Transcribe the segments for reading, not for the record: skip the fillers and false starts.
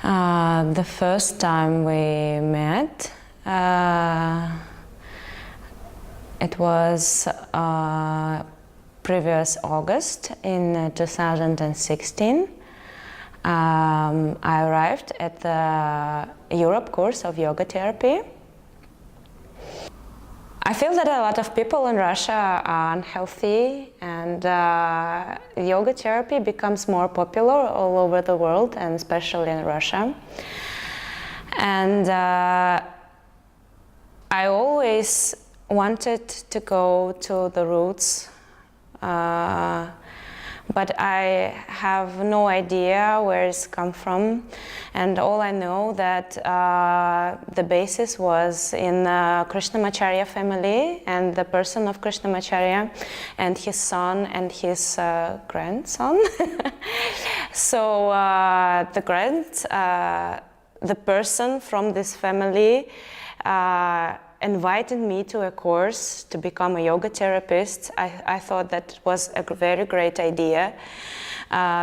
The first time we met, it was previous August in 2016. I arrived at the Europe course of yoga therapy. I feel that a lot of people in Russia are unhealthy, and yoga therapy becomes more popular all over the world, and especially in Russia. And I always wanted to go to the roots, but I have no idea where it's come from, and all I know that the basis was in Krishnamacharya family, and the person of Krishnamacharya and his son and his grandson. So the person from this family invited me to a course to become a yoga therapist. I thought that was a very great idea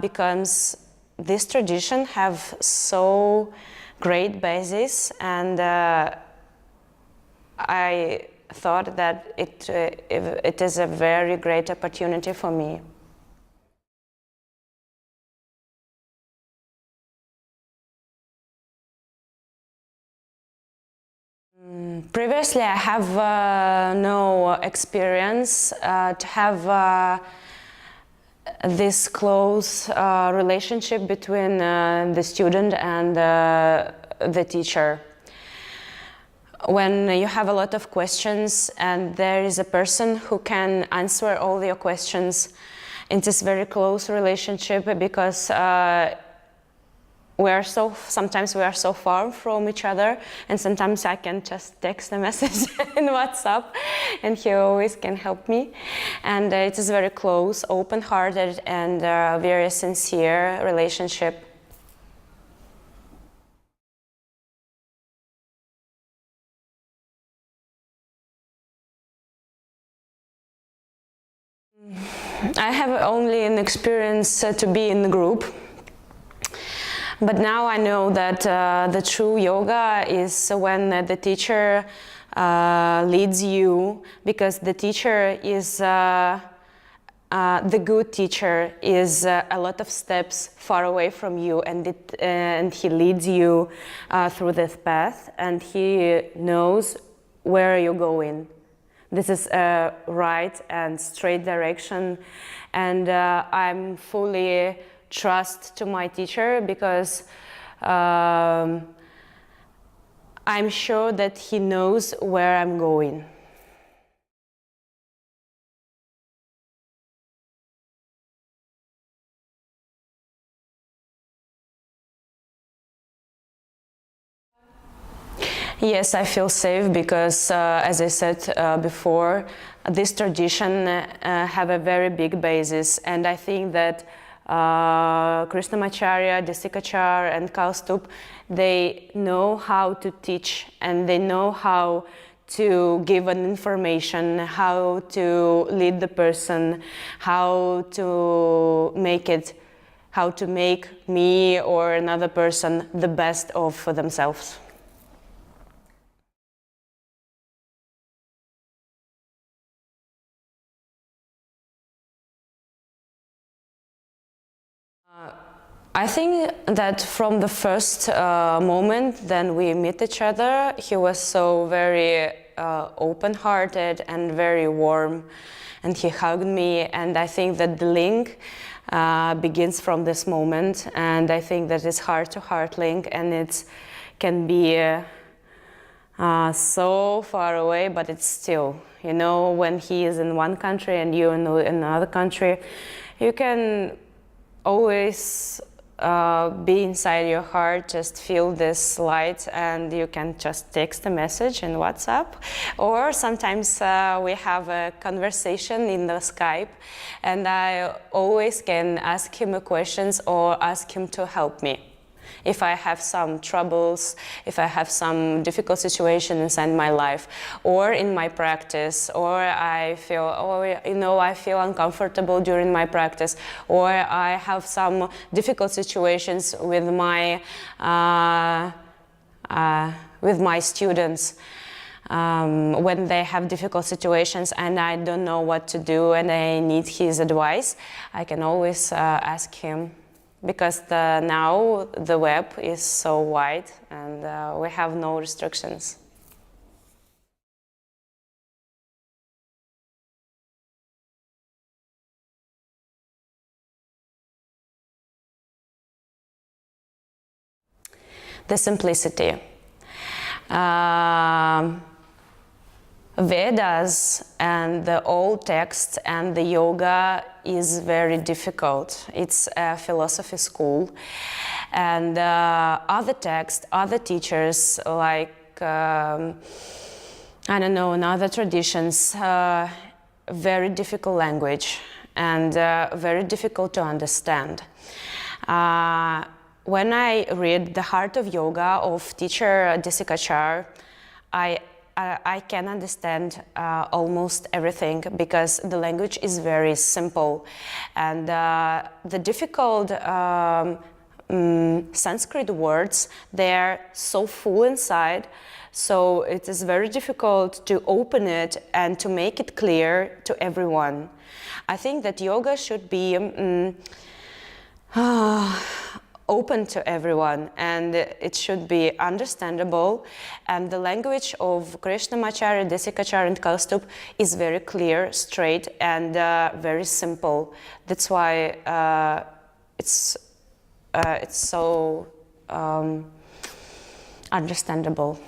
because this tradition have so great basis, and I thought that it is a very great opportunity for me. Previously, I have no experience to have this close relationship between the student and the teacher. When you have a lot of questions and there is a person who can answer all your questions, it is a very close relationship because sometimes we are so far from each other, and sometimes I can just text a message in WhatsApp and he always can help me. And it is very close, open-hearted, and very sincere relationship. I have only an experience to be in the group. But now I know that the true yoga is when the teacher leads you, because the teacher is, the good teacher is a lot of steps far away from you, and he leads you through this path, and he knows where you're going. This is a right and straight direction, and I'm fully trust to my teacher because I'm sure that he knows where I'm going. Yes, I feel safe because, as I said before, this tradition have a very big basis, and I think that Krishnamacharya, Desikachar, and Kausthub, they know how to teach, and they know how to give an information, how to lead the person, how to make me or another person the best of themselves. I think that from the first moment then we met each other, he was so very open-hearted and very warm, and he hugged me, and I think that the link begins from this moment, and I think that it's heart-to-heart link, and it can be so far away, but it's still, you know, when he is in one country and you in another country, you can always be inside your heart, just feel this light, and you can just text a message in WhatsApp, or sometimes we have a conversation in the Skype, and I always can ask him questions or ask him to help me. if I have some troubles, if I have some difficult situations in my life or in my practice, or I feel, I feel uncomfortable during my practice, or I have some difficult situations with my students. When they have difficult situations and I don't know what to do and I need his advice, I can always ask him, because now the web is so wide and we have no restrictions. The simplicity. Vedas and the old text and the yoga is very difficult. It's a philosophy school, and other texts, other teachers, like I don't know, in other traditions, very difficult language and very difficult to understand. When I read The Heart of Yoga of teacher Desikachar, I can understand almost everything, because the language is very simple, and the difficult Sanskrit words, they're so full inside, so it is very difficult to open it and to make it clear to everyone. I think that yoga should be open to everyone, and it should be understandable, and the language of Krishnamacharya, Desikachar and Kausthub is very clear, straight, and very simple. That's why it's so understandable.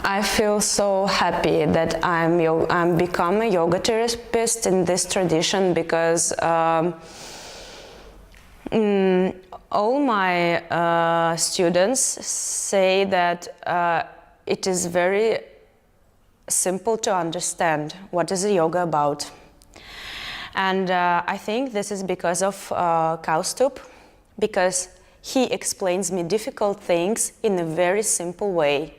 I feel so happy that I'm become a yoga therapist in this tradition, because all my students say that it is very simple to understand what is yoga about. And I think this is because of Kausthub, because he explains me difficult things in a very simple way.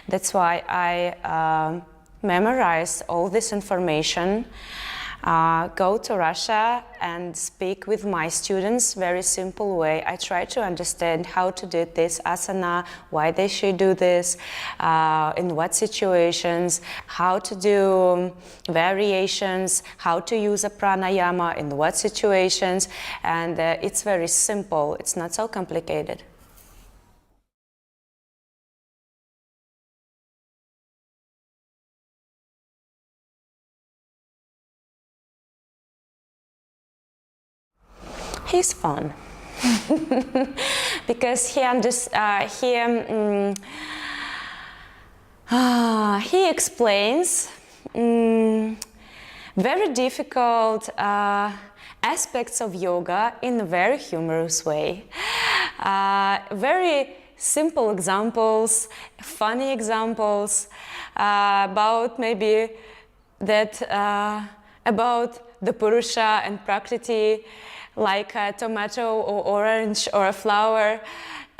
That's why I memorize all this information, go to Russia and speak with my students very simple way. I try to understand how to do this asana, why they should do this, in what situations, how to do variations, how to use a pranayama, in what situations, and it's very simple, it's not so complicated. He's fun because he explains very difficult aspects of yoga in a very humorous way. Very simple examples, funny examples about maybe that about the Purusha and Prakriti, like a tomato or orange or a flower.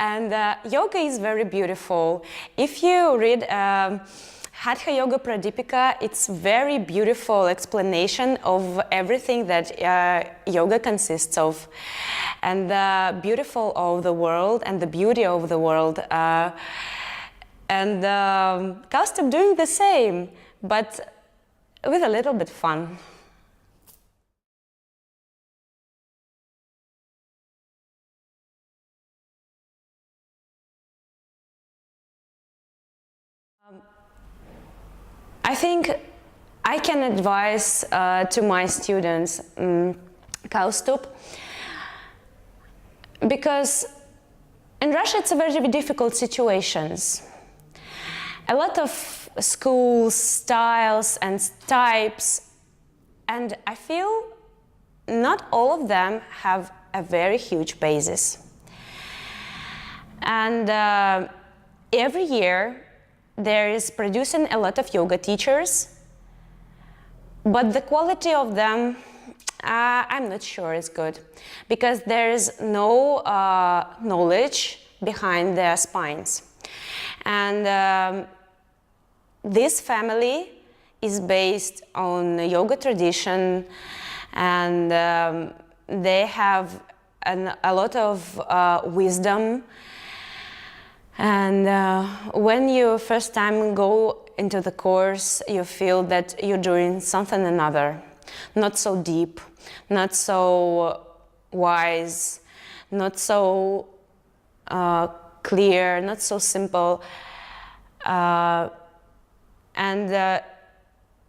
And yoga is very beautiful. If you read Hatha Yoga Pradipika, it's very beautiful explanation of everything that yoga consists of, and the beautiful of the world and the beauty of the world. And Kausthub doing the same, but with a little bit fun. I think I can advise to my students Kausthub, because in Russia it's a very difficult situations. A lot of schools, styles and types, and I feel not all of them have a very huge basis. And every year there is producing a lot of yoga teachers, but the quality of them, I'm not sure is good, because there is no knowledge behind their spines. And this family is based on yoga tradition, and they have a lot of wisdom. And when you first time go into the course, you feel that you're doing something another, not so deep, not so wise, not so clear, not so simple. And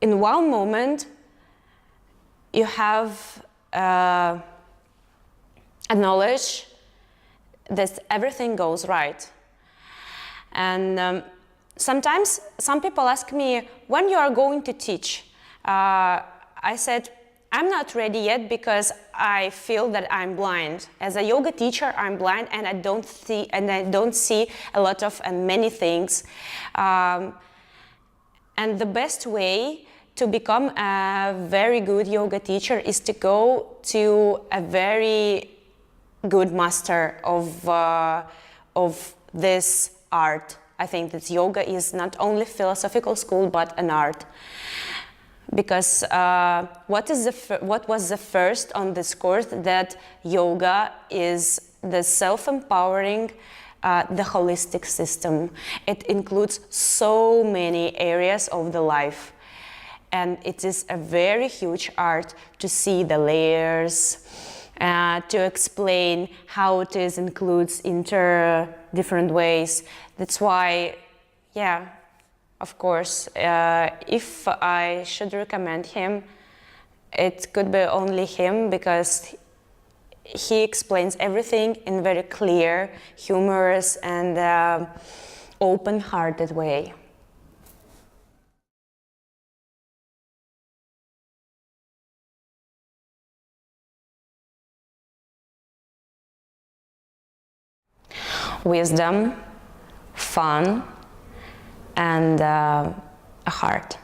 in one moment, you have a knowledge that everything goes right. And sometimes some people ask me, when you are going to teach? I said, I'm not ready yet because I feel that I'm blind. As a yoga teacher, I'm blind and I don't see a lot of and many things. And the best way to become a very good yoga teacher is to go to a very good master of this art. I think that yoga is not only philosophical school but an art. Because what was the first on this course, that yoga is the self-empowering, the holistic system. It includes so many areas of the life. And it is a very huge art to see the layers, to explain how it includes different ways. That's why, yeah, of course, if I should recommend him, it could be only him, because he explains everything in very clear, humorous, and open-hearted way. Wisdom, fun, and a heart.